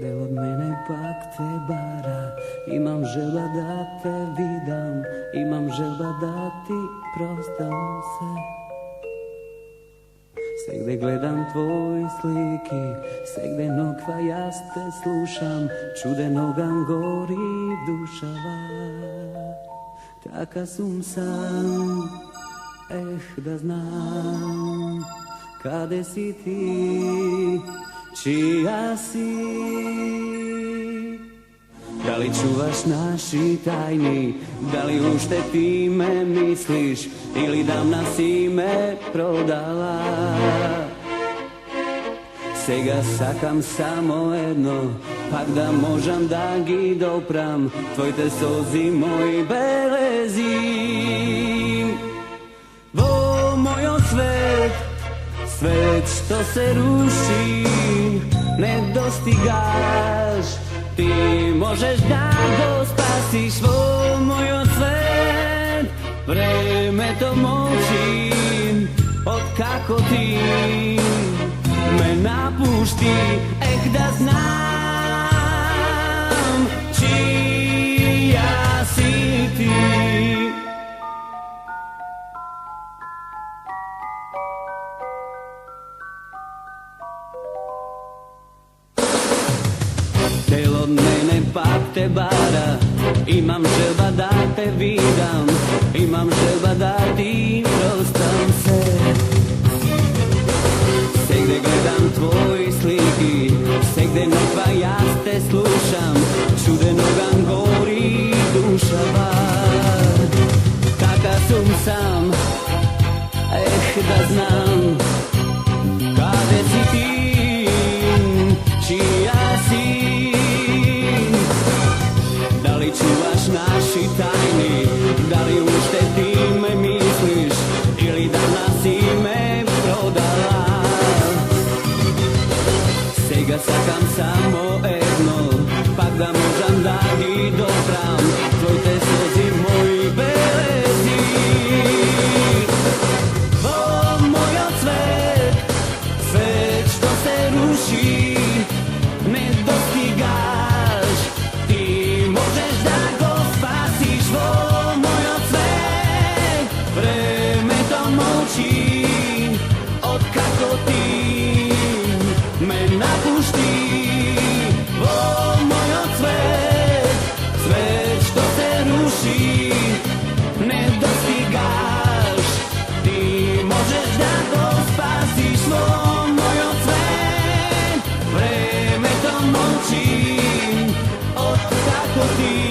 Del od mene pak te bara, imam želja da te vidam, imam želja da ti prostam se. Sve gde gledam tvoj sliki, sve gde nokva jas te slušam, čudenogam gori dušava. Taka sum sam, da znam, kade si ti, čija si. Da li čuvaš naši tajni, da li ušte ti me misliš, ili davna si me prodala. Sega sakam samo jedno, pak da možem da gi dopram, tvojte sozi moj belezim. Vo mojo svet, svet što se ruši, ne dostigaš, ti možeš da go spasiš. Vo mojo svet, vreme to moći, od kako ti me napušti, da znam čija si ti. Del od mene pak te bara, imam želba da te vidam, imam želba da ti prostam se. Sve gde gledam tvoj sliki, sve gde nokva jas te slušam, čudenogam gori dušava. Taka sum sam, da znam, kade si ti, čija si. Da li čuvaš naši tajni, da li ušte ti me misliš, ili danas si me prodala. Sega sakam samo jedno, pak da možem da gi dopram, tvojte sozi moj belezi. Vo mojo cvet, svet što se ruši, ne dostigaš, ti možeš da go spasiš. Vo mojo cvet, vreme to moći, od kako ti me napušti. Vo mojo cvet, svet što se ruši, ne dostigaš, ti možeš da go spasiš. Vo mojo cvet, vreme to moći, od kako ti